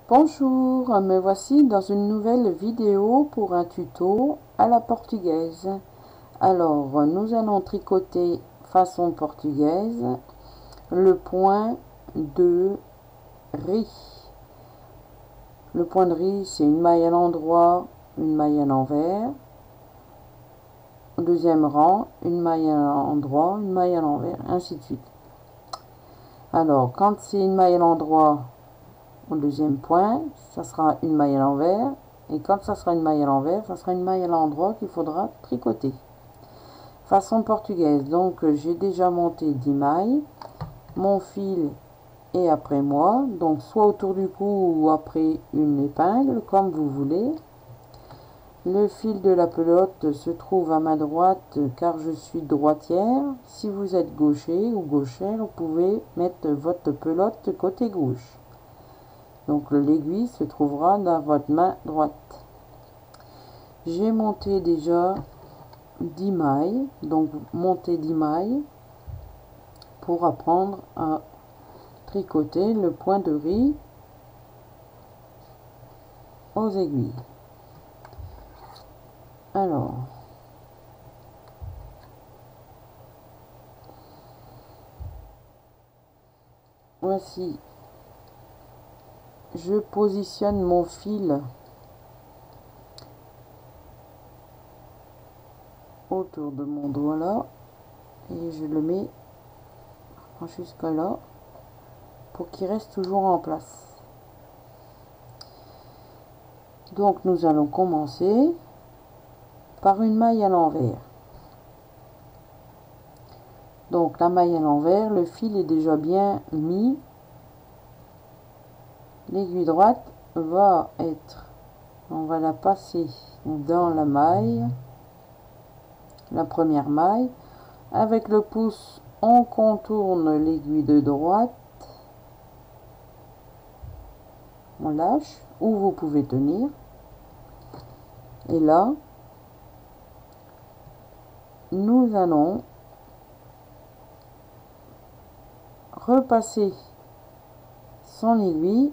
Bonjour, me voici dans une nouvelle vidéo pour un tuto à la portugaise. Alors, nous allons tricoter façon portugaise le point de riz. Le point de riz, c'est une maille à l'endroit, une maille à l'envers. Au deuxième rang, une maille à l'endroit, une maille à l'envers, ainsi de suite. Alors, quand c'est une maille à l'endroit, au deuxième point, ça sera une maille à l'envers. Et quand ça sera une maille à l'envers, ça sera une maille à l'endroit qu'il faudra tricoter. Façon portugaise, donc j'ai déjà monté 10 mailles. Mon fil est après moi, donc soit autour du cou ou après une épingle, comme vous voulez. Le fil de la pelote se trouve à ma droite car je suis droitière. Si vous êtes gaucher ou gauchère, vous pouvez mettre votre pelote côté gauche. Donc l'aiguille se trouvera dans votre main droite. J'ai monté déjà 10 mailles, donc monter 10 mailles pour apprendre à tricoter le point de riz aux aiguilles. Alors, voici, je positionne mon fil autour de mon doigt là et je le mets jusqu'à là pour qu'il reste toujours en place. Donc nous allons commencer par une maille à l'envers. Donc la maille à l'envers, le fil est déjà bien mis. L'aiguille droite va être, on va la passer dans la maille, la première maille. Avec le pouce, on contourne l'aiguille de droite. On lâche, ou vous pouvez tenir. Et là, nous allons repasser son aiguille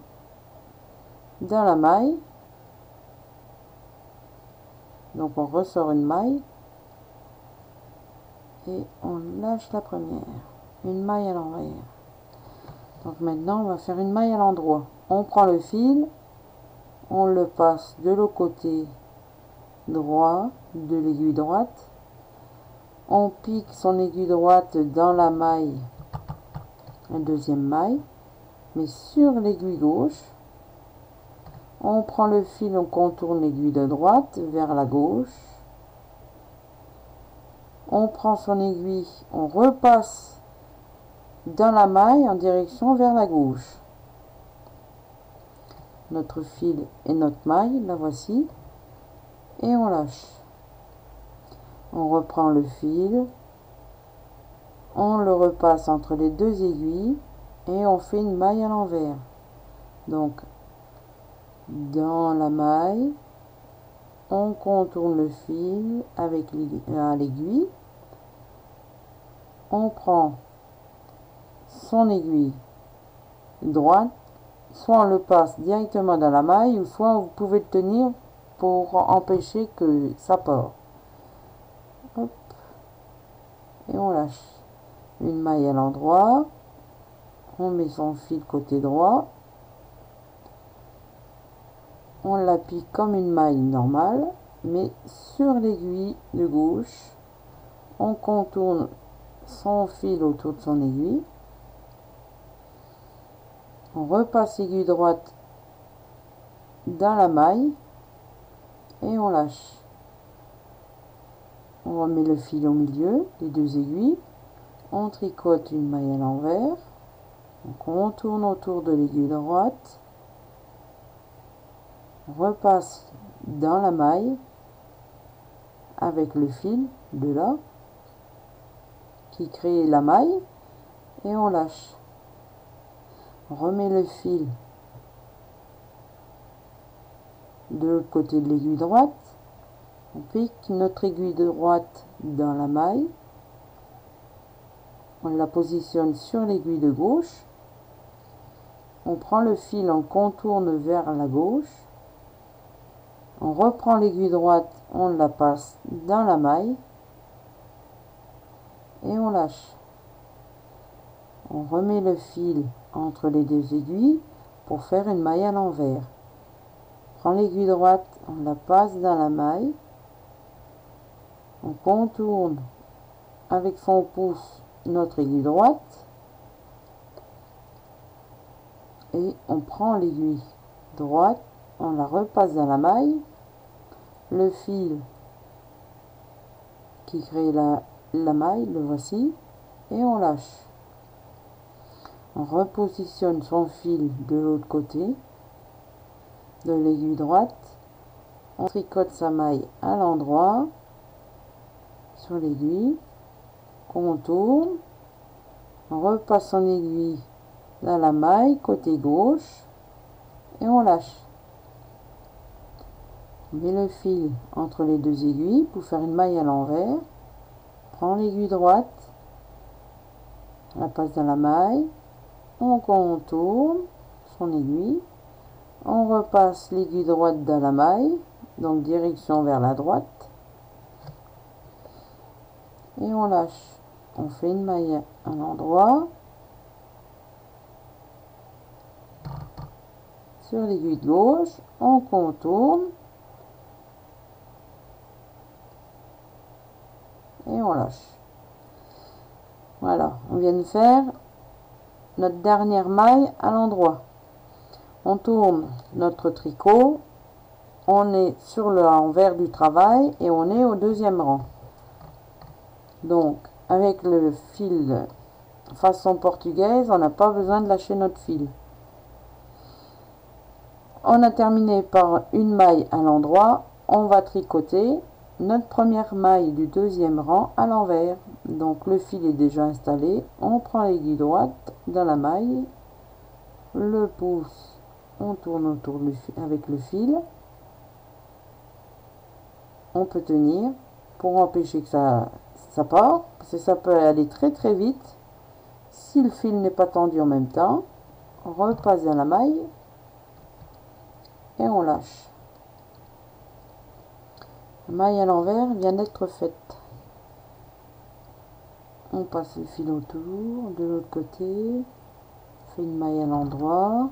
dans la maille. Donc on ressort une maille et on lâche la première, une maille à l'envers. Donc maintenant on va faire une maille à l'endroit. On prend le fil, on le passe de l'autre côté droit de l'aiguille droite, on pique son aiguille droite dans la maille, la deuxième maille, mais sur l'aiguille gauche. On prend le fil, on contourne l'aiguille de droite vers la gauche. On prend son aiguille, on repasse dans la maille en direction vers la gauche. Notre fil et notre maille, la voici. Et on lâche. On reprend le fil. On le repasse entre les deux aiguilles. Et on fait une maille à l'envers. Donc, dans la maille, on contourne le fil avec l'aiguille. On prend son aiguille droite, soit on le passe directement dans la maille, ou soit vous pouvez le tenir pour empêcher que ça part. Hop. Et on lâche. Une maille à l'endroit. On met son fil côté droit. On l'applique comme une maille normale, mais sur l'aiguille de gauche. On contourne son fil autour de son aiguille. On repasse l'aiguille droite dans la maille et on lâche. On remet le fil au milieu des deux aiguilles. On tricote une maille à l'envers. On contourne autour de l'aiguille droite. On repasse dans la maille avec le fil de là qui crée la maille et on lâche. On remet le fil de l'autre côté de l'aiguille droite. On pique notre aiguille droite dans la maille. On la positionne sur l'aiguille de gauche. on prend le fil, on contourne vers la gauche, on reprend l'aiguille droite, on la passe dans la maille et on lâche. On remet le fil entre les deux aiguilles pour faire une maille à l'envers. On prend l'aiguille droite, on la passe dans la maille, on contourne avec son pouce notre aiguille droite et on prend l'aiguille droite, on la repasse dans la maille, le fil qui crée la maille, le voici, et on lâche. On repositionne son fil de l'autre côté de l'aiguille droite, on tricote sa maille à l'endroit sur l'aiguille, contourne, on repasse son aiguille dans la maille côté gauche et on lâche. On met le fil entre les deux aiguilles pour faire une maille à l'envers, prend l'aiguille droite, on la passe dans la maille, on contourne son aiguille, on repasse l'aiguille droite dans la maille, donc direction vers la droite, et on lâche. On fait une maille à l'endroit sur l'aiguille de gauche, on contourne et on lâche. Voilà, on vient de faire notre dernière maille à l'endroit. On tourne notre tricot, on est sur le l'envers du travail et on est au deuxième rang. Donc avec le fil façon portugaise, on n'a pas besoin de lâcher notre fil. On a terminé par une maille à l'endroit, on va tricoter notre première maille du deuxième rang à l'envers. Donc le fil est déjà installé, on prend l'aiguille droite dans la maille, le pouce, on tourne autour avec le fil, on peut tenir pour empêcher que ça part, parce que ça peut aller très très vite. Si le fil n'est pas tendu en même temps, on repasse dans la maille et on lâche. La maille à l'envers vient d'être faite. On passe le fil autour, de l'autre côté, fait une maille à l'endroit,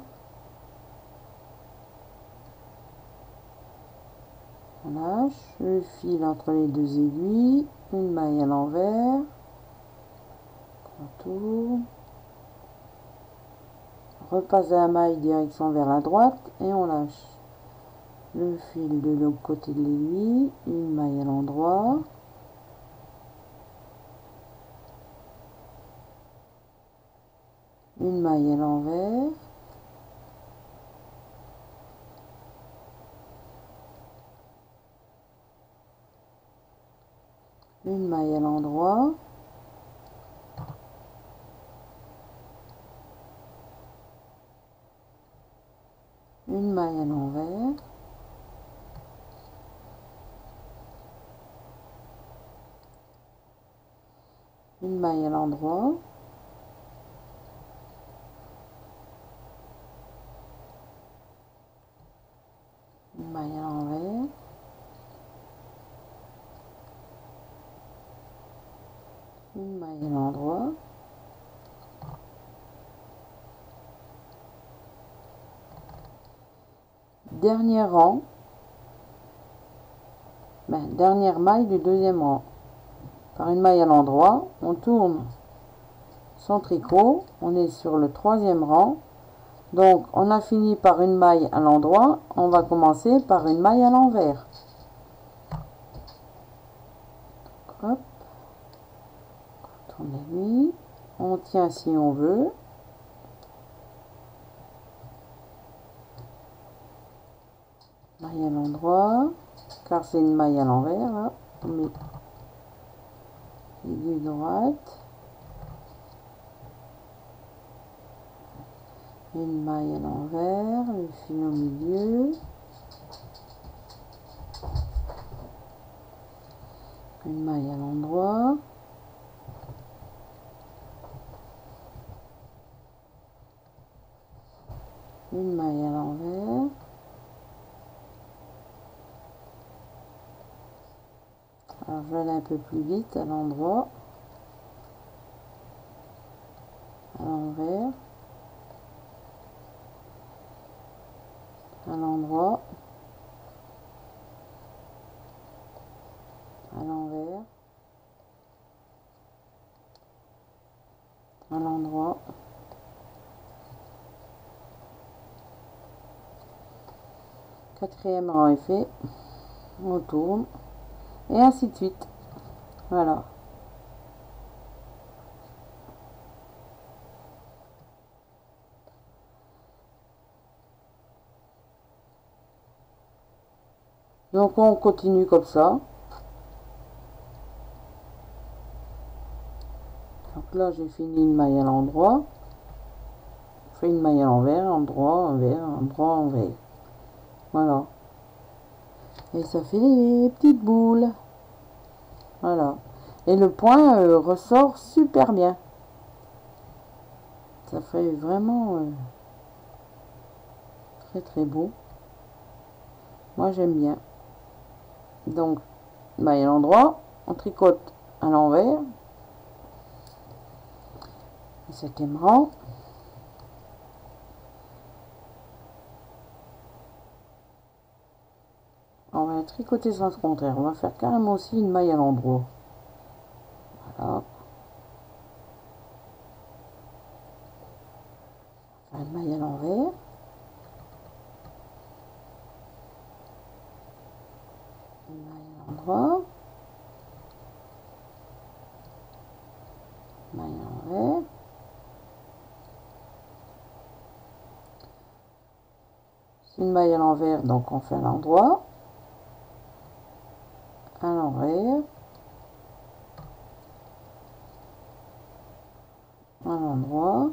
on lâche le fil entre les deux aiguilles, une maille à l'envers, on tourne, repasse à la maille direction vers la droite et on lâche. Le fil de l'autre côté de l'aiguille, une maille à l'endroit, une maille à l'envers, une maille à l'endroit, une maille à l'envers, une maille à l'endroit, une maille à l'envers, une maille à l'endroit, dernier rang, dernière maille du deuxième rang. Par une maille à l'endroit, on tourne son tricot, on est sur le troisième rang, donc on a fini par une maille à l'endroit, on va commencer par une maille à l'envers. Hop, on tourne l'aiguille, on tient si on veut, maille à l'endroit, car c'est une maille à l'envers, là. On met l'aiguille droite, une maille à l'envers, le fil au milieu, une maille à l'endroit, une maille à l'envers, alors je vais aller un peu plus vite à l'endroit, à l'envers, à l'endroit, à l'envers, à l'endroit, quatrième rang est fait, on tourne et ainsi de suite. Voilà. Donc on continue comme ça. Donc là j'ai fini une maille à l'endroit. Je fais une maille à l'envers, endroit, envers, endroit, envers. Voilà. Et ça fait des petites boules. Voilà. Et le point ressort super bien. Ça fait vraiment très très beau. Moi j'aime bien. Donc maille à l'endroit, on tricote à l'envers. Septième rang. On va tricoter sens contraire. On va faire carrément aussi une maille à l'endroit. Voilà. Une maille à l'envers. Une maille à l'endroit. Maille à l'envers. C'est une maille à l'envers, donc on fait à l'endroit. À l'envers. À l'endroit.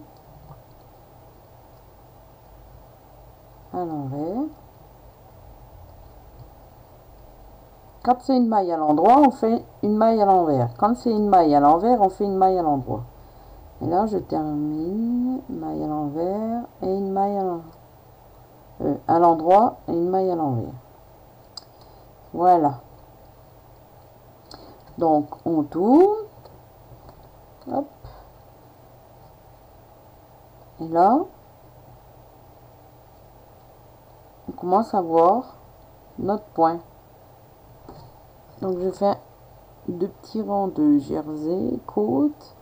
À l'envers. Quand c'est une maille à l'endroit, on fait une maille à l'envers. Quand c'est une maille à l'envers, on fait une maille à l'endroit. Et là, je termine, maille à l'envers et une maille à l'endroit et une maille à l'envers. Voilà. Donc, on tourne. Hop. Et là, on commence à voir notre point. Donc, je fais deux petits rangs de jersey, côte.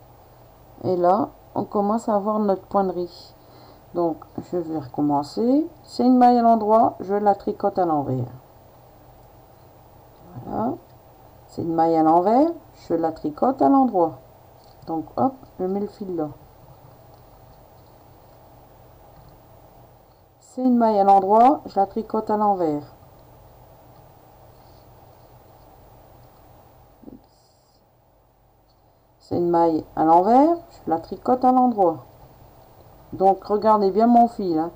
Et là, on commence à avoir notre point de riz. Donc, je vais recommencer. C'est une maille à l'endroit, je la tricote à l'envers. Voilà. C'est une maille à l'envers, je la tricote à l'endroit. Donc, hop, je mets le fil là. C'est une maille à l'endroit, je la tricote à l'envers. C'est une maille à l'envers, je la tricote à l'endroit. Donc, regardez bien mon fil. Hein.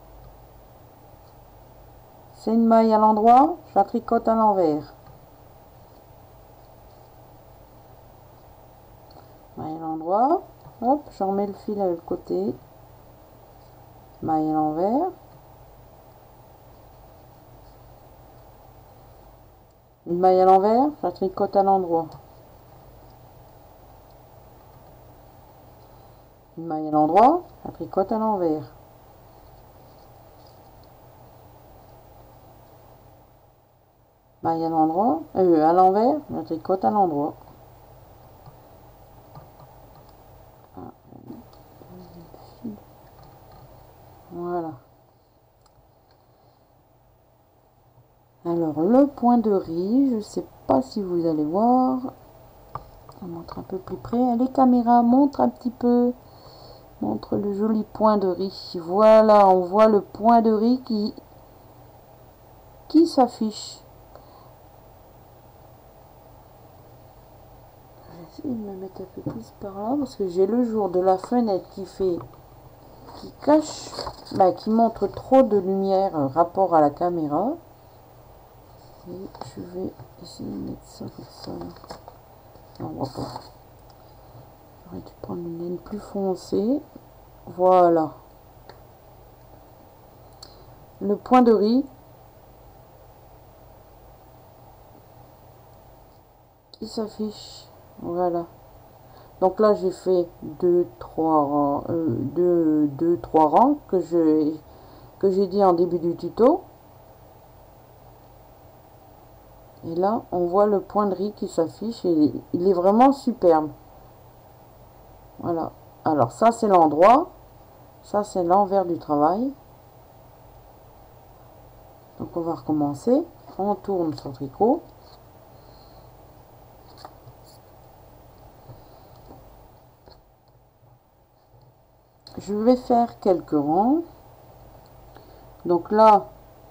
C'est une maille à l'endroit, je la tricote à l'envers. Maille à l'endroit, hop, je remets le fil à l'autre côté. Maille à l'envers. Une maille à l'envers, je la tricote à l'endroit. Une maille à l'endroit, je la tricote à l'envers. Maille à l'endroit, à l'envers, je la tricote à l'endroit. Voilà. Alors le point de riz, je ne sais pas si vous allez voir. On montre un peu plus près. Les caméras montrent un petit peu. Montre le joli point de riz. Voilà, on voit le point de riz qui s'affiche. Je vais essayer de me mettre un peu plus par là parce que j'ai le jour de la fenêtre qui cache, qui montre trop de lumière rapport à la caméra. Et je vais essayer de mettre ça comme ça. Non, on voit pas. J'aurais dû prendre une laine plus foncée. Voilà. le point de riz qui s'affiche. Voilà. Donc là, j'ai fait 2-3 rangs que j'ai dit en début du tuto. Et là, on voit le point de riz qui s'affiche et il est vraiment superbe. Voilà. Alors ça, c'est l'endroit. Ça, c'est l'envers du travail. Donc on va recommencer. On tourne son tricot. Je vais faire quelques rangs. Donc là,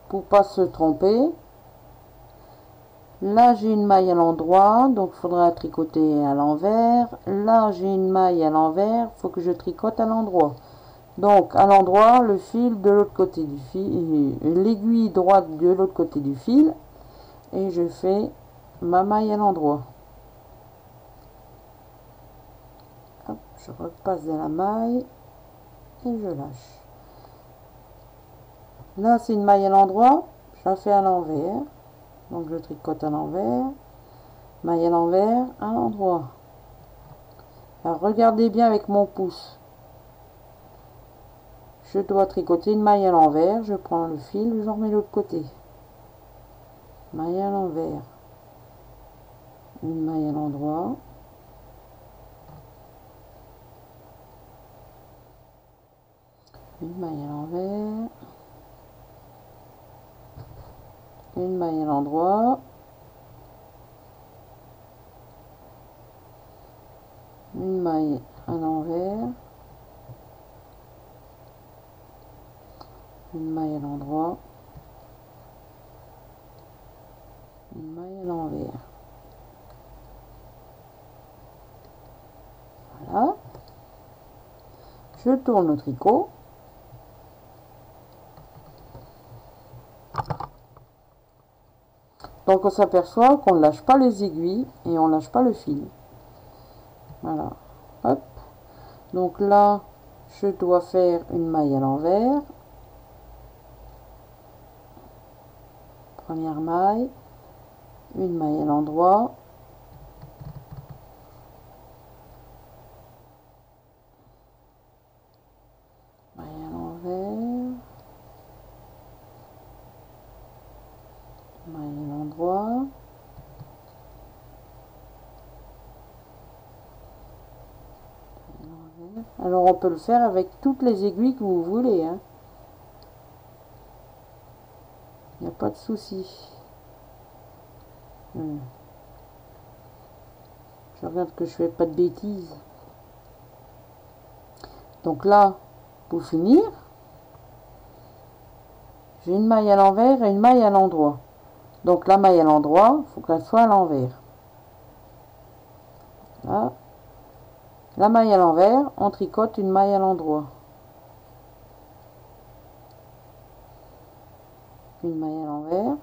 pour pas se tromper, là j'ai une maille à l'endroit, donc il faudra tricoter à l'envers. Là j'ai une maille à l'envers, il faut que je tricote à l'endroit. Donc à l'endroit, le fil de l'autre côté du fil, l'aiguille droite de l'autre côté du fil, et je fais ma maille à l'endroit. Je repasse de la maille et je lâche. Là c'est une maille à l'endroit, je la fais à l'envers, donc je tricote à l'envers, maille à l'envers, à l'endroit. Alors regardez bien avec mon pouce. Je dois tricoter une maille à l'envers, je prends le fil, je remets de l'autre côté. Maille à l'envers, une maille à l'endroit. Une maille à l'envers, une maille à l'endroit, une maille à l'envers, une maille à l'endroit, une maille à l'envers. Voilà. Je tourne le tricot. Donc on s'aperçoit qu'on ne lâche pas les aiguilles et on ne lâche pas le fil. Voilà. Hop. Donc là, je dois faire une maille à l'envers. Première maille. Une maille à l'endroit. Maille à l'envers. Maille à l'endroit. Alors on peut le faire avec toutes les aiguilles que vous voulez, hein. Il n'y a pas de souci. Je regarde que je fais pas de bêtises. Donc là, pour finir, j'ai une maille à l'envers et une maille à l'endroit. Donc la maille à l'endroit, il faut qu'elle soit à l'envers. Là. La maille à l'envers, on tricote une maille à l'endroit. Une maille à l'envers.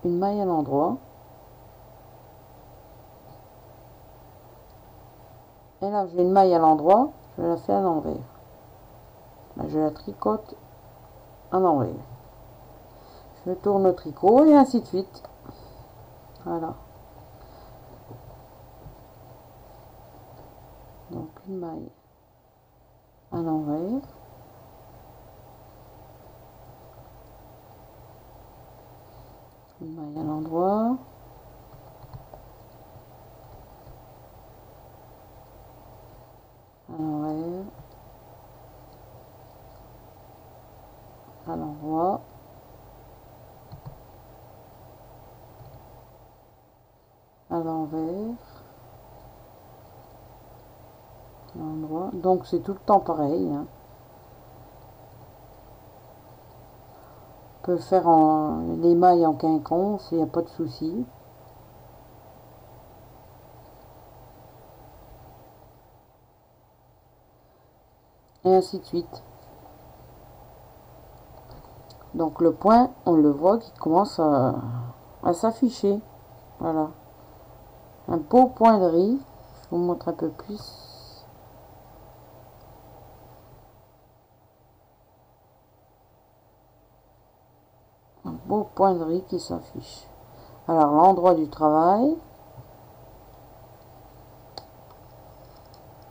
Une maille à l'endroit. Et là, j'ai une maille à l'endroit, je la fais à l'envers. Là, je la tricote à l'envers. Je tourne le tricot et ainsi de suite. Voilà. Donc une maille à l'envers. Une maille à l'endroit. À l'envers. À l'endroit. À l'envers. À l'endroit. Donc c'est tout le temps pareil, hein. On peut faire les mailles en quinconce, il n'y a pas de souci. Et ainsi de suite. Donc le point, on le voit qui commence à s'afficher. Voilà. Un beau point de riz. Je vous montre un peu plus. beau point de riz qui s'affiche. Alors l'endroit du travail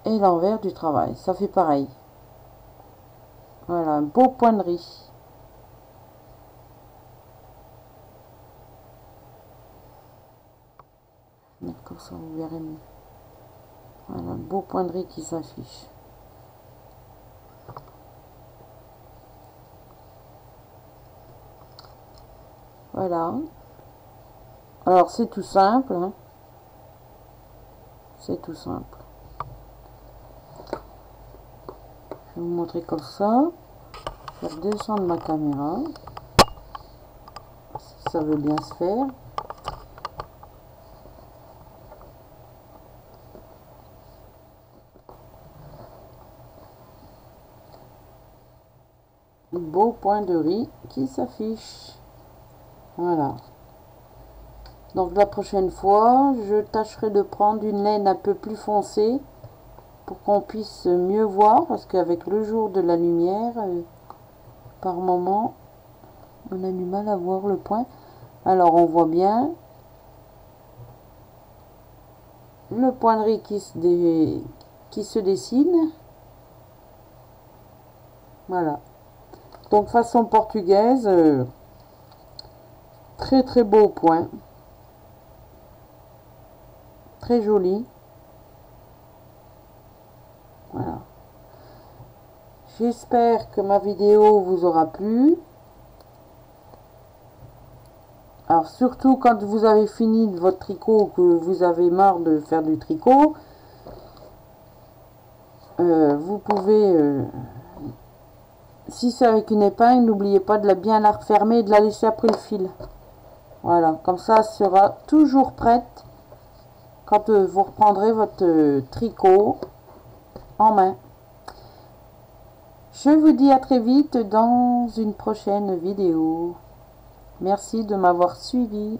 et l'envers du travail, ça fait pareil. Voilà, un beau point de riz. Comme ça vous verrez mieux. Voilà, un beau point de riz qui s'affiche. Voilà. Alors c'est tout simple, hein. C'est tout simple. Je vais vous montrer comme ça. Je vais redescendre ma caméra. Si ça veut bien se faire. Un beau point de riz qui s'affiche. Voilà. Donc la prochaine fois, je tâcherai de prendre une laine un peu plus foncée pour qu'on puisse mieux voir, parce qu'avec le jour de la lumière, par moment, on a du mal à voir le point. Alors on voit bien le point de riz qui se dessine. Voilà. Donc façon portugaise, très très beau point. Très joli. Voilà. J'espère que ma vidéo vous aura plu. Alors surtout quand vous avez fini de votre tricot, que vous avez marre de faire du tricot, vous pouvez, si c'est avec une épingle, n'oubliez pas de bien la refermer et de la laisser après le fil. Voilà, comme ça elle sera toujours prête quand vous reprendrez votre tricot en main. Je vous dis à très vite dans une prochaine vidéo. Merci de m'avoir suivi.